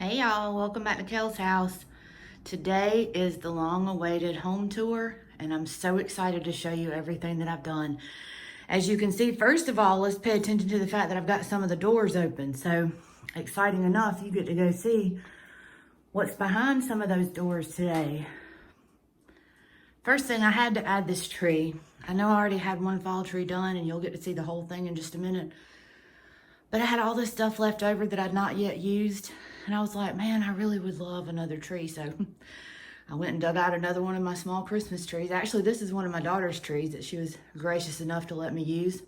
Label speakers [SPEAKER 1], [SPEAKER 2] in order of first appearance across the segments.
[SPEAKER 1] Hey y'all, welcome back to Kel's house. Today is the long-awaited home tour, and I'm so excited to show you everything that I've done. As you can see, first of all, let's pay attention to the fact that I've got some of the doors open. So exciting enough, you get to go see what's behind some of those doors today. First thing, I had to add this tree. I know I already had one fall tree done, and you'll get to see the whole thing in just a minute. But I had all this stuff left over that I'd not yet used. And I was like, man, I really would love another tree. So I went and dug out another one of my small Christmas trees. Actually, this is one of my daughter's trees that she was gracious enough to let me use.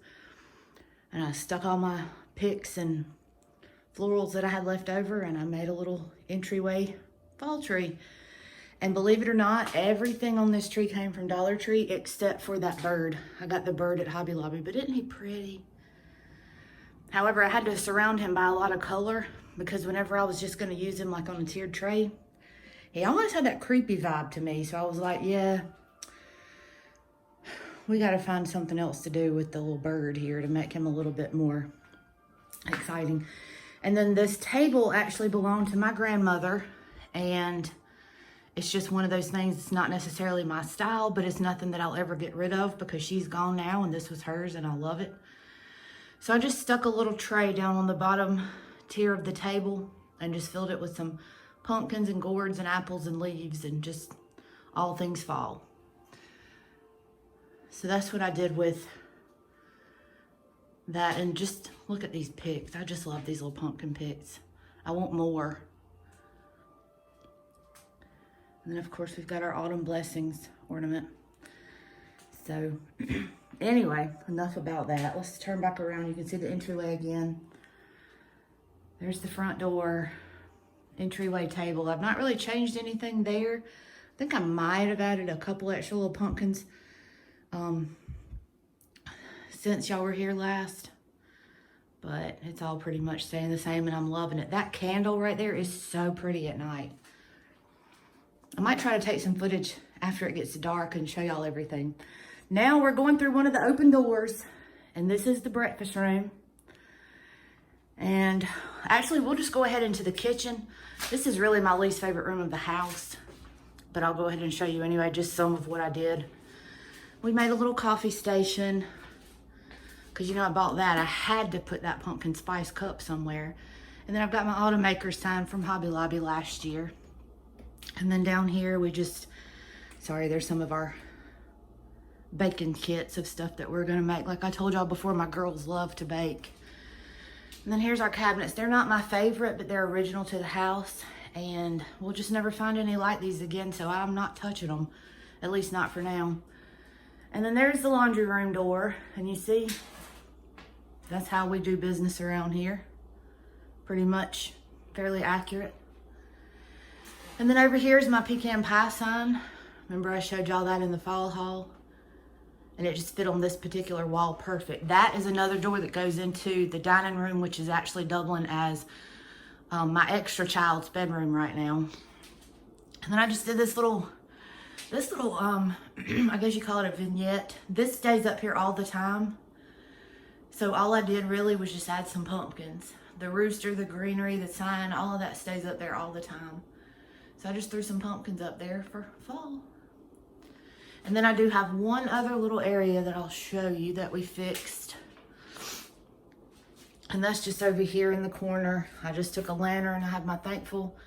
[SPEAKER 1] And I stuck all my picks and florals that I had left over, and I made a little entryway fall tree. And believe it or not, everything on this tree came from Dollar Tree except for that bird. I got the bird at Hobby Lobby, but isn't he pretty? However, I had to surround him by a lot of color because whenever I was just going to use him like on a tiered tray, he almost had that creepy vibe to me. So I was like, yeah, we got to find something else to do with the little bird here to make him a little bit more exciting. And then this table actually belonged to my grandmother, and it's just one of those things. It's not necessarily my style, but it's nothing that I'll ever get rid of because she's gone now and this was hers and I love it. So I just stuck a little tray down on the bottom tier of the table and just filled it with some pumpkins and gourds and apples and leaves and just all things fall. So that's what I did with that. And just look at these picks. I just love these little pumpkin picks. I want more. And then of course we've got our autumn blessings ornament. So anyway, enough about that. Let's turn back around. You can see the entryway again. There's the front door, entryway table. I've not really changed anything there. I think I might have added a couple extra little pumpkins since y'all were here last. But it's all pretty much staying the same and I'm loving it. That candle right there is so pretty at night. I might try to take some footage after it gets dark and show y'all everything. Now we're going through one of the open doors, and this is the breakfast room. And actually, we'll just go ahead into the kitchen. This is really my least favorite room of the house, but I'll go ahead and show you anyway, just some of what I did. We made a little coffee station, because you know I bought that. I had to put that pumpkin spice cup somewhere. And then I've got my automaker sign from Hobby Lobby last year. And then down here, there's some of our baking kits of stuff that we're gonna make. Like I told y'all before, my girls love to bake. And then here's our cabinets. They're not my favorite, but they're original to the house, and we'll just never find any like these again, so I'm not touching them, at least not for now. And then there's the laundry room door, and you see, that's how we do business around here. Pretty much fairly accurate. And then over here is my pecan pie sign. Remember I showed y'all that in the fall haul? And it just fit on this particular wall perfect. That is another door that goes into the dining room, which is actually doubling as my extra child's bedroom right now. And then I just did this little, I guess you call it a vignette. This stays up here all the time. So all I did really was just add some pumpkins. The rooster, the greenery, the sign, all of that stays up there all the time. So I just threw some pumpkins up there for fall. And then I do have one other little area that I'll show you that we fixed. And that's just over here in the corner. I just took a lantern. I have my thankful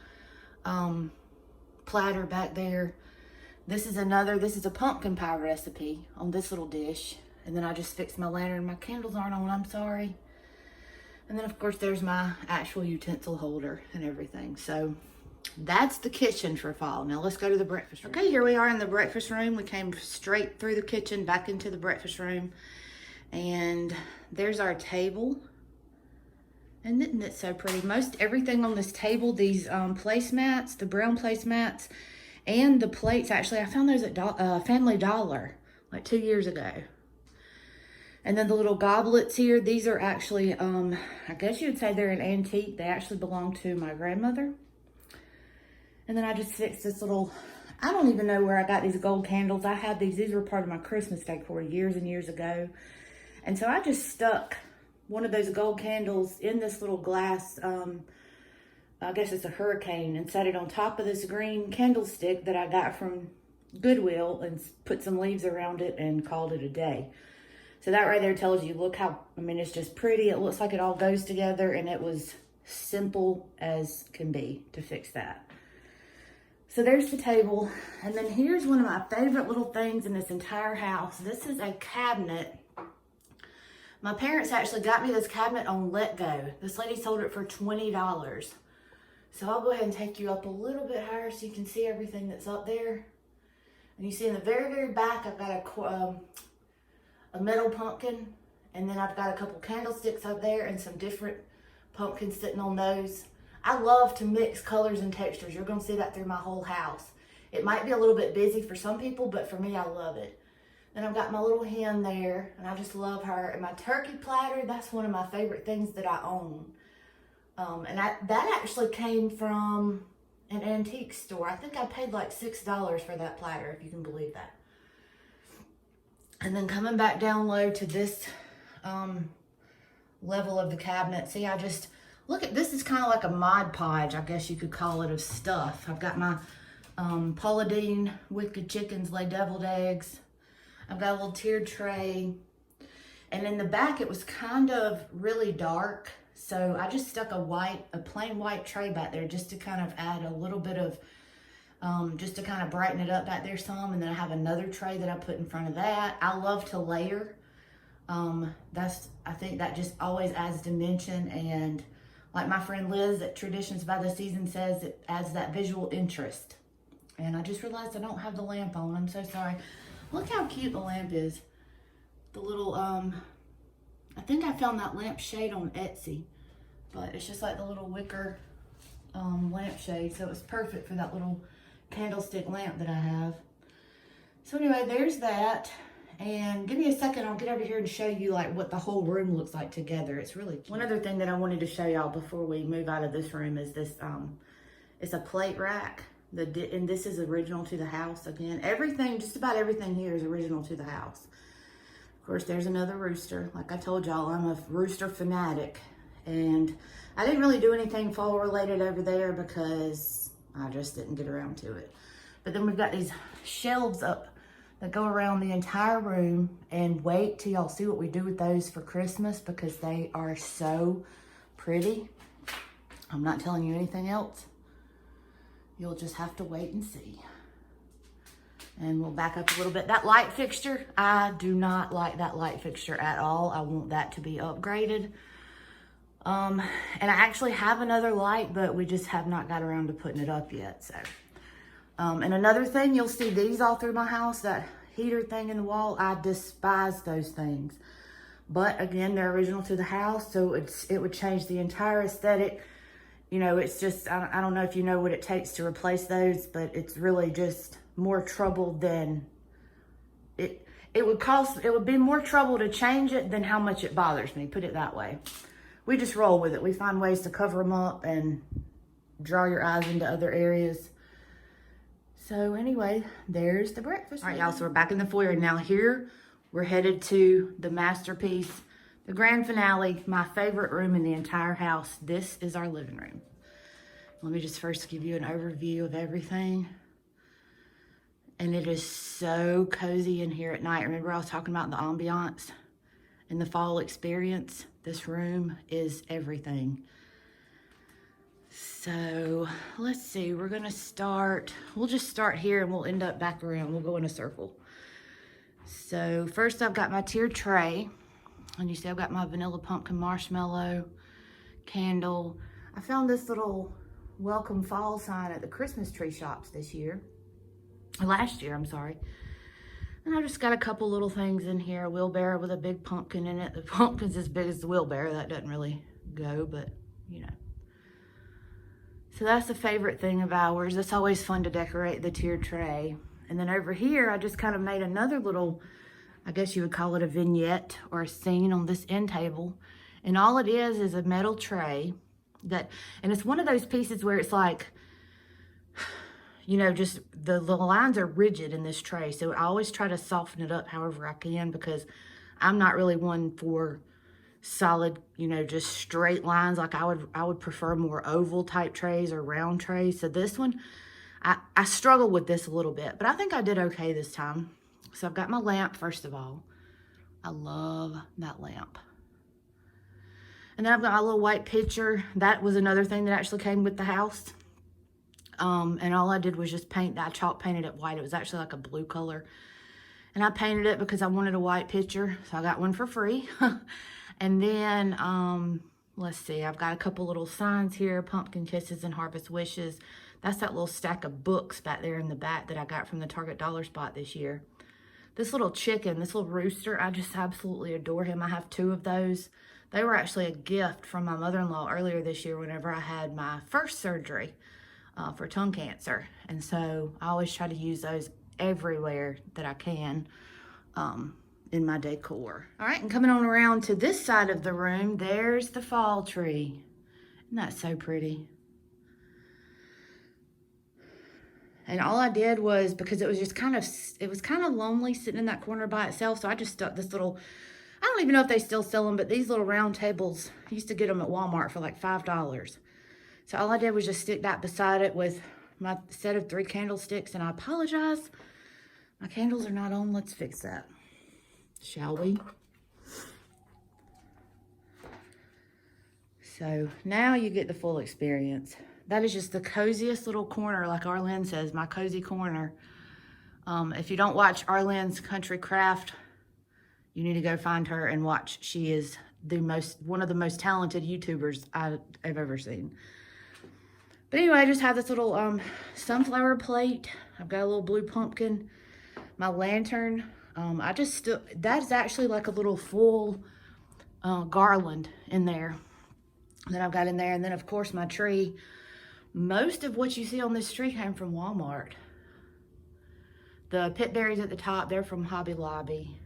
[SPEAKER 1] platter back there. This is a pumpkin pie recipe on this little dish. And then I just fixed my lantern. My candles aren't on, I'm sorry. And then of course there's my actual utensil holder and everything. So that's the kitchen for fall. Now let's go to the breakfast room. Okay, here we are in the breakfast room. We came straight through the kitchen back into the breakfast room. And there's our table. And isn't it so pretty? Most everything on this table, these placemats, the brown placemats, and the plates, actually, I found those at Family Dollar like 2 years ago. And then the little goblets here, these are actually, I guess you would say they're an antique. They actually belong to my grandmother. And then I just fixed this little, I don't even know where I got these gold candles. I had these were part of my Christmas decor years and years ago. And so I just stuck one of those gold candles in this little glass I guess it's a hurricane, and set it on top of this green candlestick that I got from Goodwill and put some leaves around it and called it a day. So that right there tells you, look how, I mean, it's just pretty. It looks like it all goes together, and it was simple as can be to fix that. So there's the table. And then here's one of my favorite little things in this entire house. This is a cabinet. My parents actually got me this cabinet on Let Go. This lady sold it for $20. So I'll go ahead and take you up a little bit higher so you can see everything that's up there. And you see in the very, very back, I've got a metal pumpkin, and then I've got a couple candlesticks up there and some different pumpkins sitting on those. I love to mix colors and textures. You're gonna see that through my whole house. It might be a little bit busy for some people, but for me, I love it. Then I've got my little hen there, and I just love her. And my turkey platter, that's one of my favorite things that I own. And that actually came from an antique store. I think I paid like $6 for that platter, if you can believe that. And then coming back down low to this level of the cabinet. See, I just, look at, this is kind of like a Mod Podge, I guess you could call it, of stuff. I've got my Paula Deen Wicked Chickens Lay Deviled Eggs. I've got a little tiered tray. And in the back, it was kind of really dark. So I just stuck a plain white tray back there just to kind of add a little bit of, just to kind of brighten it up back there some. And then I have another tray that I put in front of that. I love to layer. I think that just always adds dimension. And like my friend Liz at Traditions by the Season says, it adds that visual interest. And I just realized I don't have the lamp on. I'm so sorry. Look how cute the lamp is. The little, I think I found that lamp shade on Etsy. But it's just like the little wicker lampshade. So it's perfect for that little candlestick lamp that I have. So anyway, there's that. And give me a second, I'll get over here and show you like what the whole room looks like together. It's really cute. One other thing that I wanted to show y'all before we move out of this room is this, it's a plate rack. And this is original to the house. Again, everything, just about everything here is original to the house. Of course, there's another rooster. Like I told y'all, I'm a rooster fanatic. And I didn't really do anything fall related over there because I just didn't get around to it. But then we've got these shelves up that go around the entire room, and wait till y'all see what we do with those for Christmas because they are so pretty. I'm not telling you anything else. You'll just have to wait and see. And we'll back up a little bit. That light fixture, I do not like that light fixture at all. I want that to be upgraded. And I actually have another light, but we just have not got around to putting it up yet. So, and another thing, you'll see these all through my house, that heater thing in the wall. I despise those things. But again, they're original to the house, so it would change the entire aesthetic. You know, it's just, I don't know if you know what it takes to replace those, but it's really just more trouble than it would be more trouble to change it than how much it bothers me, put it that way. We just roll with it. We find ways to cover them up and draw your eyes into other areas. So anyway, there's the breakfast. All right, y'all, so we're back in the foyer. Now here, we're headed to the masterpiece, the grand finale, my favorite room in the entire house. This is our living room. Let me just first give you an overview of everything. And it is so cozy in here at night. Remember I was talking about the ambiance and the fall experience? This room is everything. So let's see, we're gonna start, we'll just start here and we'll end up back around. We'll go in a circle. So first I've got my tiered tray. And you see I've got my vanilla pumpkin marshmallow candle. I found this little welcome fall sign at the Christmas tree shops this year. Last year, I'm sorry. And I just got a couple little things in here. A wheelbarrow with a big pumpkin in it. The pumpkin's as big as the wheelbarrow. That doesn't really go, but you know. So that's a favorite thing of ours. It's always fun to decorate the tiered tray. And then over here, I just kind of made another little, I guess you would call it a vignette or a scene on this end table. And all it is a metal tray that, and it's one of those pieces where it's like, you know, just the lines are rigid in this tray. So I always try to soften it up however I can because I'm not really one for solid, you know, just straight lines. Like I would prefer more oval type trays or round trays. So this one, I struggled with this a little bit, but I think I did okay this time. So I've got my lamp, first of all. I love that lamp. And then I've got my little white pitcher. That was another thing that actually came with the house. And all I did was just paint that. I chalk painted it white. It was actually like a blue color. And I painted it because I wanted a white pitcher. So I got one for free. And then, let's see. I've got a couple little signs here. Pumpkin Kisses and Harvest Wishes. That's that little stack of books back there in the back that I got from the Target Dollar Spot this year. This little chicken, this little rooster, I just absolutely adore him. I have 2 of those. They were actually a gift from my mother-in-law earlier this year whenever I had my first surgery for tongue cancer. And so I always try to use those everywhere that I can in my decor. All right, and coming on around to this side of the room, there's the fall tree. Isn't that so pretty? And all I did was, because it was just kind of lonely sitting in that corner by itself, so I just stuck this little, I don't even know if they still sell them, but these little round tables, I used to get them at Walmart for like $5. So all I did was just stick that beside it with my set of 3 candlesticks, and I apologize, my candles are not on. Let's fix that, shall we? So now you get the full experience. That is just the coziest little corner, like Arlene says, my cozy corner. If you don't watch Arlene's Country Craft, you need to go find her and watch. She is one of the most talented YouTubers I've ever seen. But anyway, I just have this little sunflower plate. I've got a little blue pumpkin. My lantern. That's actually like a little full garland in there that I've got in there. And then of course my tree. Most of what you see on this tree came from Walmart. The pit berries at the top, they're from Hobby Lobby.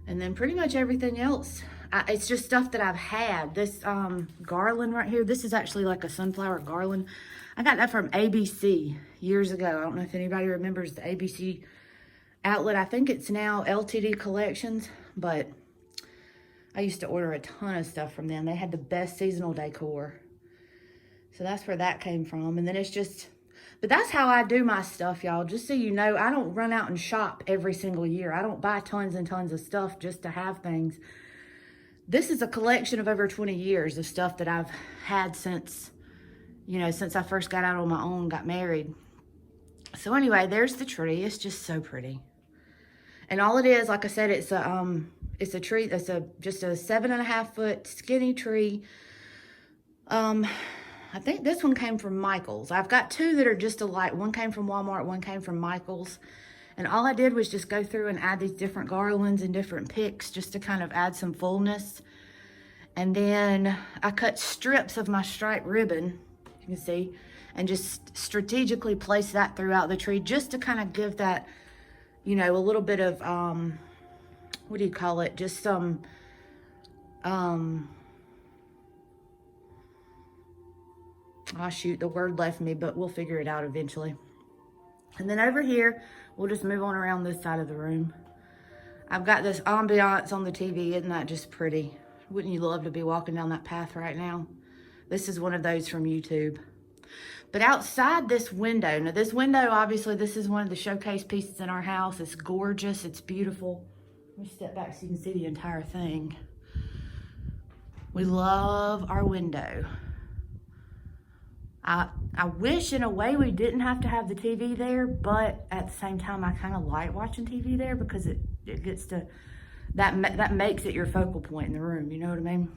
[SPEAKER 1] And then pretty much everything else, it's just stuff that I've had. This garland right here, this is actually like a sunflower garland. I got that from ABC years ago. I don't know if anybody remembers the ABC outlet. I think it's now LTD Collections, but I used to order a ton of stuff from them. They had the best seasonal decor. So that's where that came from. And then it's just, but that's how I do my stuff, y'all. Just so you know, I don't run out and shop every single year. I don't buy tons and tons of stuff just to have things. This is a collection of over 20 years of stuff that I've had since, you know, since I first got out on my own, got married. So anyway, there's the tree. It's just so pretty. And all it is, like I said, it's a tree that's just a 7.5 foot skinny tree. I think this one came from Michael's. I've got 2 that are just alike. One came from Walmart, one came from Michael's. And all I did was just go through and add these different garlands and different picks just to kind of add some fullness. And then I cut strips of my striped ribbon, you can see, and just strategically place that throughout the tree just to kind of give that, you know, a little bit of, what do you call it? Just some, oh shoot, the word left me, but we'll figure it out eventually. And then over here, we'll just move on around this side of the room. I've got this ambiance on the TV. Isn't that just pretty? Wouldn't you love to be walking down that path right now? This is one of those from YouTube. But outside this window, now this window, obviously, this is one of the showcase pieces in our house. It's gorgeous. It's beautiful. Let me step back so you can see the entire thing. We love our window. I wish in a way we didn't have to have the TV there, but at the same time, I kind of like watching TV there because it gets to, that makes it your focal point in the room, you know what I mean?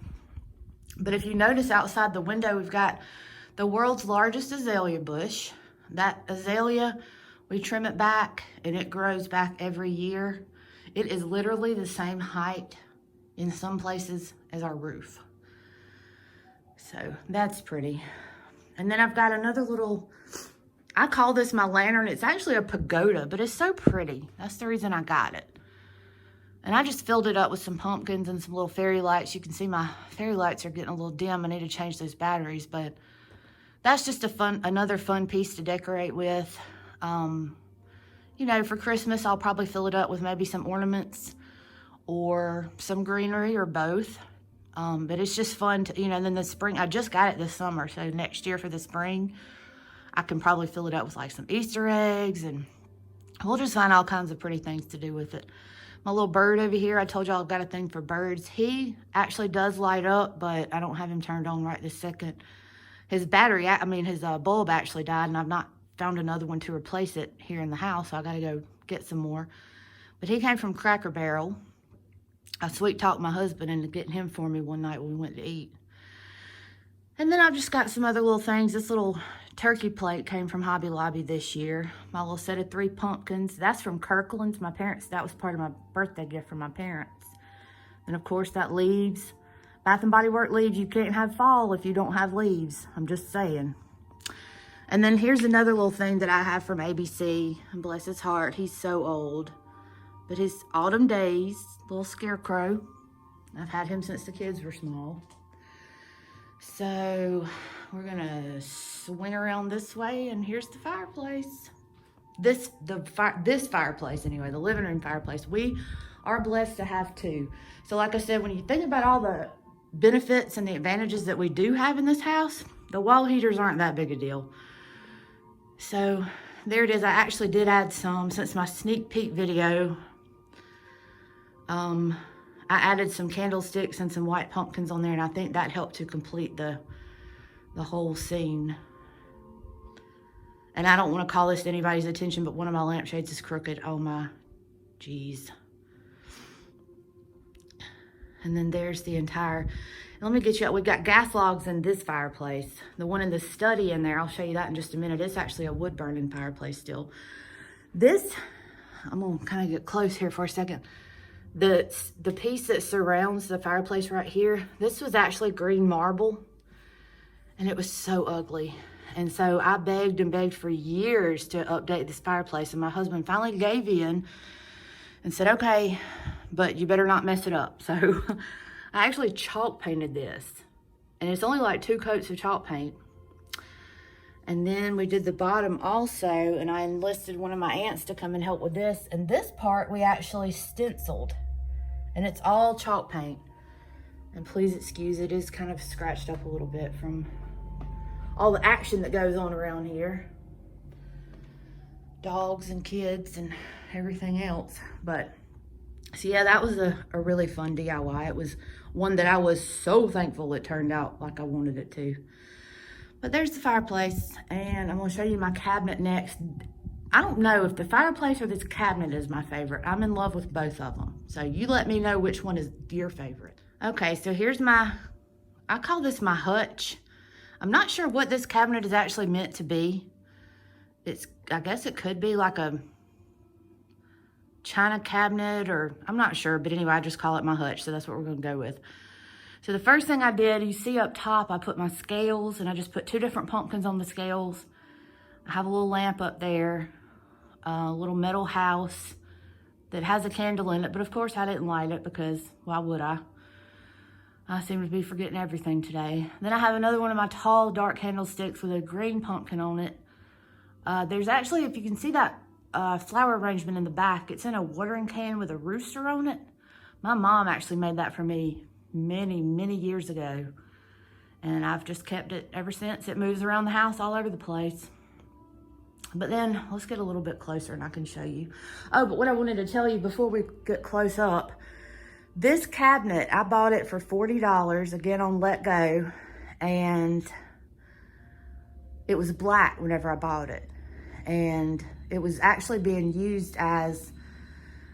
[SPEAKER 1] But if you notice outside the window, we've got the world's largest azalea bush. That azalea, we trim it back and it grows back every year. It is literally the same height in some places as our roof. So that's pretty. And then I've got another little, I call this my lantern. It's actually a pagoda, but it's so pretty. That's the reason I got it. And I just filled it up with some pumpkins and some little fairy lights. You can see my fairy lights are getting a little dim. I need to change those batteries, but that's just another fun piece to decorate with. You know, for Christmas, I'll probably fill it up with maybe some ornaments, or some greenery or both. But it's just fun to, you know, then the spring, I just got it this summer. So next year for the spring, I can probably fill it up with like some Easter eggs, and we'll just find all kinds of pretty things to do with it. My little bird over here, I told y'all I've got a thing for birds. He actually does light up, but I don't have him turned on right this second. His battery, his bulb actually died, and I've not found another one to replace it here in the house, so I gotta go get some more. But he came from Cracker Barrel. I sweet talked my husband into getting him for me one night when we went to eat. And then I've just got some other little things. This little turkey plate came from Hobby Lobby this year. My little set of 3 pumpkins. That's from Kirkland's. My parents, that was part of my birthday gift from my parents. And of course that leaves. Bath and Body Works leaves. You can't have fall if you don't have leaves. I'm just saying. And then here's another little thing that I have from ABC. And bless his heart, he's so old. But his Autumn Days, little scarecrow. I've had him since the kids were small. So we're gonna swing around this way, and here's the fireplace. This fireplace anyway, the living room fireplace. We are blessed to have 2. So like I said, when you think about all the benefits and the advantages that we do have in this house, the wall heaters aren't that big a deal. So there it is. I actually did add some since my sneak peek video. I added some candlesticks and some white pumpkins on there, and I think that helped to complete the whole scene. And I don't want to call this to anybody's attention, but one of my lampshades is crooked. Oh my geez. And then there's the entire, let me get you, we've got gas logs in this fireplace. The one in the study in there, I'll show you that in just a minute. It's actually a wood burning fireplace still. This, I'm gonna kind of get close here for a second. The piece that surrounds the fireplace right here, this was actually green marble, and it was so ugly. And so I begged and begged for years to update this fireplace, and my husband finally gave in and said, okay, but you better not mess it up. So I actually chalk painted this, and it's only like 2 coats of chalk paint. And then we did the bottom also, and I enlisted one of my aunts to come and help with this. And this part we actually stenciled, and it's all chalk paint. And please excuse, it is kind of scratched up a little bit from all the action that goes on around here. Dogs and kids and everything else. But, so yeah, that was a really fun DIY. It was one that I was so thankful it turned out like I wanted it to. But there's the fireplace, and I'm gonna show you my cabinet next. I don't know if the fireplace or this cabinet is my favorite. I'm in love with both of them. So you let me know which one is your favorite. Okay, so here's I call this my Hutch. I'm not sure what this cabinet is actually meant to be. I guess it could be like a china cabinet, or I'm not sure, but anyway, I just call it my Hutch, so that's what we're gonna go with. So the first thing I did, you see up top, I put my scales, and I just put 2 different pumpkins on the scales. I have a little lamp up there, a little metal house that has a candle in it, but of course I didn't light it because why would I? I seem to be forgetting everything today. Then I have another one of my tall dark candlesticks with a green pumpkin on it. There's actually, if you can see that flower arrangement in the back, it's in a watering can with a rooster on it. My mom actually made that for me many years ago, and I've just kept it ever since. It moves around the house all over the place. But then let's get a little bit closer and I can show you. Oh, but what I wanted to tell you before we get close up, this cabinet, I bought it for $40 again on Let Go, and it was black whenever I bought it, and it was actually being used as,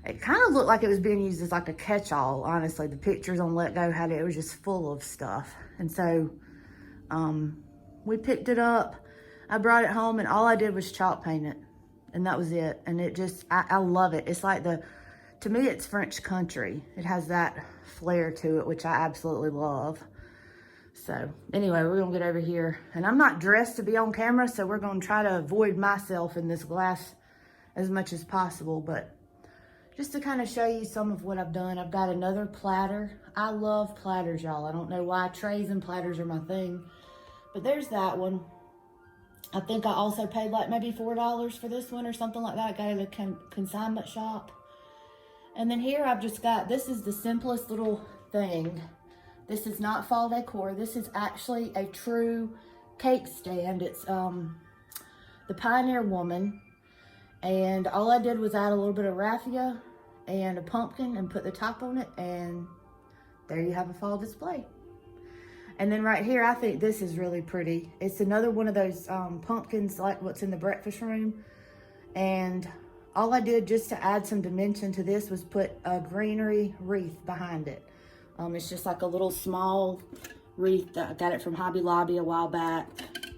[SPEAKER 1] it kind of looked like it was being used as like a catch-all, honestly. The pictures on Let Go had it was just full of stuff. And so we picked it up, I brought it home, and all I did was chalk paint it, and that was it. And it just, I love it. It's like to me, it's French country. It has that flair to it, which I absolutely love. So anyway, we're gonna get over here, and I'm not dressed to be on camera, so we're gonna try to avoid myself in this glass as much as possible. But just to kind of show you some of what I've done, I've got another platter. I love platters, y'all. I don't know why trays and platters are my thing, but there's that one. I think I also paid like maybe $4 for this one or something like that. I got it at a consignment shop. And then here I've just got, this is the simplest little thing. This is not fall decor. This is actually a true cake stand. It's the Pioneer Woman. And all I did was add a little bit of raffia and a pumpkin and put the top on it. And there you have a fall display. And then right here, I think this is really pretty. It's another one of those pumpkins like what's in the breakfast room. And all I did just to add some dimension to this was put a greenery wreath behind it. It's just like a little small wreath. I got it from Hobby Lobby a while back.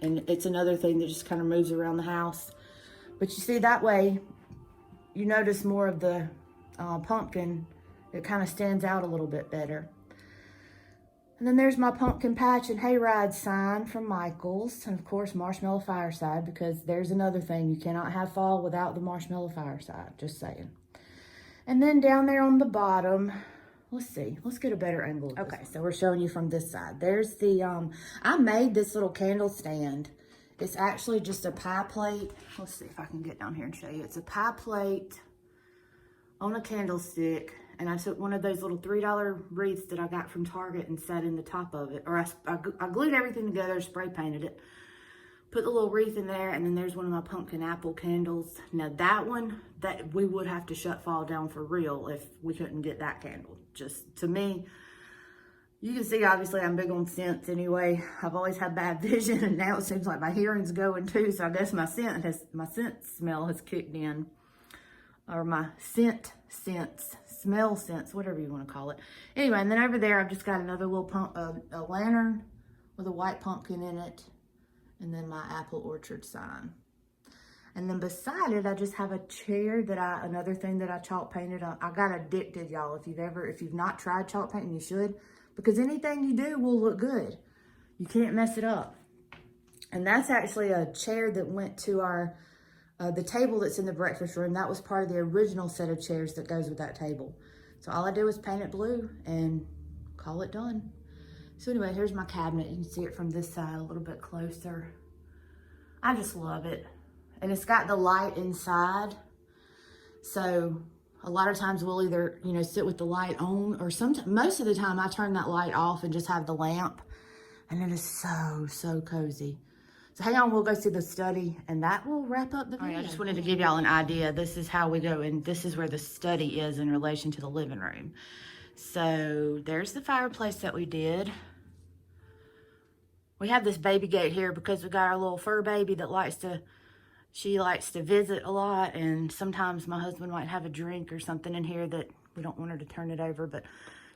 [SPEAKER 1] And it's another thing that just kind of moves around the house. But you see, that way, you notice more of the pumpkin. It kind of stands out a little bit better. And then there's my pumpkin patch and hayride sign from Michael's. And of course, marshmallow fireside, because there's another thing. You cannot have fall without the marshmallow fireside, just saying. And then down there on the bottom, let's see, let's get a better angle. Okay, so we're showing you from this side. There's the, I made this little candle stand. It's actually just a pie plate. Let's see if I can get down here and show you. It's a pie plate on a candlestick. And I took one of those little $3 wreaths that I got from Target and sat in the top of it. Or I glued everything together, spray painted it. Put the little wreath in there, and then there's one of my pumpkin apple candles. Now that one, that we would have to shut fall down for real if we couldn't get that candle. Just, to me, you can see obviously I'm big on scents anyway. I've always had bad vision, and now it seems like my hearing's going too, so I guess my scent smell has kicked in. Or my smell sense, whatever you want to call it. Anyway, and then over there, I've just got another little a lantern with a white pumpkin in it, and then my apple orchard sign. And then beside it, I just have a chair that another thing that I chalk painted on. I got addicted, y'all. If you've not tried chalk painting, you should, because anything you do will look good. You can't mess it up. And that's actually a chair that went to our the table that's in the breakfast room. That was part of the original set of chairs that goes with that table. So all I did was paint it blue and call it done. So anyway, here's my cabinet. You can see it from this side a little bit closer. I just love it. And it's got the light inside. So a lot of times we'll either, sit with the light on, or most of the time I turn that light off and just have the lamp. And it is so, so cozy. So hang on, we'll go see the study, and that will wrap up the video. All right, I just wanted to give y'all an idea. This is how we go, and this is where the study is in relation to the living room. So there's the fireplace that we did. We have this baby gate here because we got our little fur baby that she likes to visit a lot, and sometimes my husband might have a drink or something in here that we don't want her to turn it over. But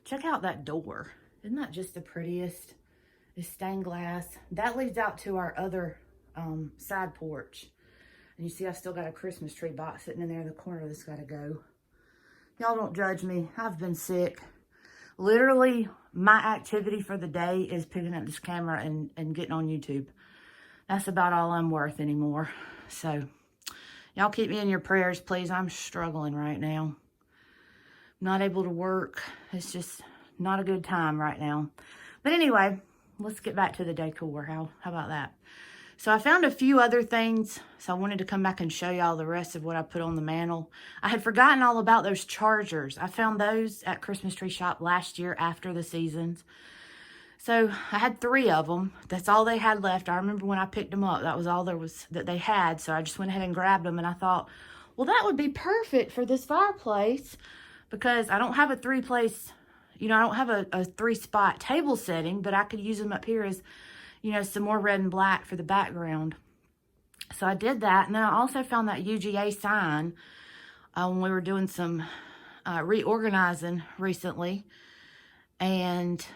[SPEAKER 1] check out that door. Isn't that just the prettiest? It's stained glass. That leads out to our other side porch. And you see I've still got a Christmas tree box sitting in there in the corner that's got to go. Y'all don't judge me. I've been sick. Literally, my activity for the day is picking up this camera and getting on YouTube. That's about all I'm worth anymore. So, y'all keep me in your prayers, please. I'm struggling right now. Not able to work. It's just not a good time right now. But anyway, let's get back to the decor. How about that? So I found a few other things. So I wanted to come back and show y'all the rest of what I put on the mantle. I had forgotten all about those chargers. I found those at Christmas Tree Shop last year after the seasons. So I had 3 of them. That's all they had left. I remember when I picked them up, that was all there was that they had. So I just went ahead and grabbed them, and I thought, well, that would be perfect for this fireplace, because I don't have a 3-place, I don't have a 3-spot table setting, but I could use them up here as, some more red and black for the background. So I did that. And then I also found that UGA sign when we were doing some reorganizing recently. And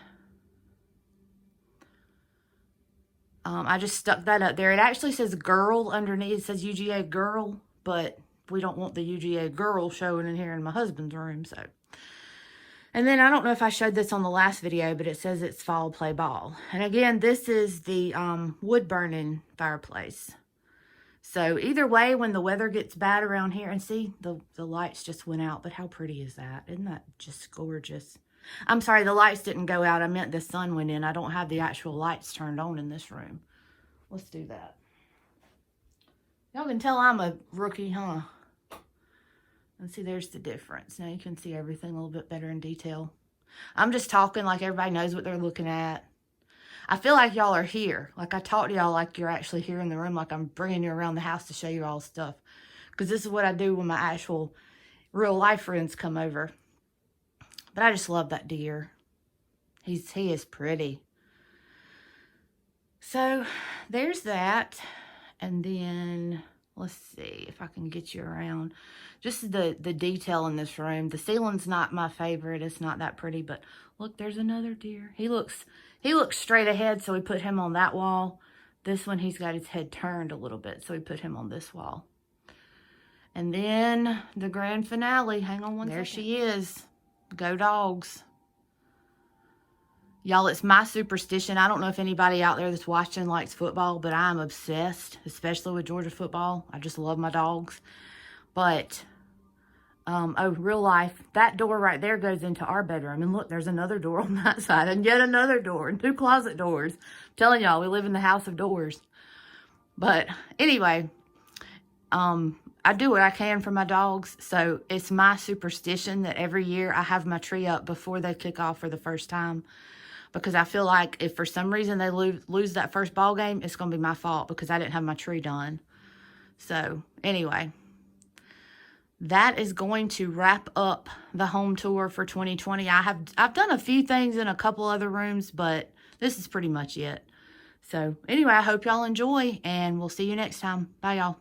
[SPEAKER 1] I just stuck that up there. It actually says girl underneath. It says UGA girl, but we don't want the UGA girl showing in here in my husband's room. So, and then I don't know if I showed this on the last video, but it says it's fall play ball. And again, this is the wood burning fireplace. So either way, when the weather gets bad around here, and see, the lights just went out, but how pretty is that? Isn't that just gorgeous? I'm sorry, the lights didn't go out. I meant the sun went in. I don't have the actual lights turned on in this room. Let's do that. Y'all can tell I'm a rookie, huh? And see, there's the difference. Now you can see everything a little bit better in detail. I'm just talking like everybody knows what they're looking at. I feel like y'all are here. Like I talk to y'all like you're actually here in the room. Like I'm bringing you around the house to show you all stuff. Because this is what I do when my actual real life friends come over. But I just love that deer. He is pretty. So there's that. And then let's see if I can get you around. Just the detail in this room. The ceiling's not my favorite. It's not that pretty, but look, there's another deer. He looks straight ahead, so we put him on that wall. This one, he's got his head turned a little bit, so we put him on this wall. And then the grand finale. Hang on one second. There she is. Go dogs. Y'all, it's my superstition. I don't know if anybody out there that's watching likes football, but I'm obsessed, especially with Georgia football. I just love my dogs. But, oh, real life, that door right there goes into our bedroom. And look, there's another door on that side and yet another door and 2 closet doors. I'm telling y'all, we live in the house of doors. But anyway, I do what I can for my dogs. So it's my superstition that every year I have my tree up before they kick off for the first time. Because I feel like if for some reason they lose that first ball game, it's going to be my fault because I didn't have my tree done. So anyway, that is going to wrap up the home tour for 2020. I've done a few things in a couple other rooms, but this is pretty much it. So anyway, I hope y'all enjoy, and we'll see you next time. Bye, y'all.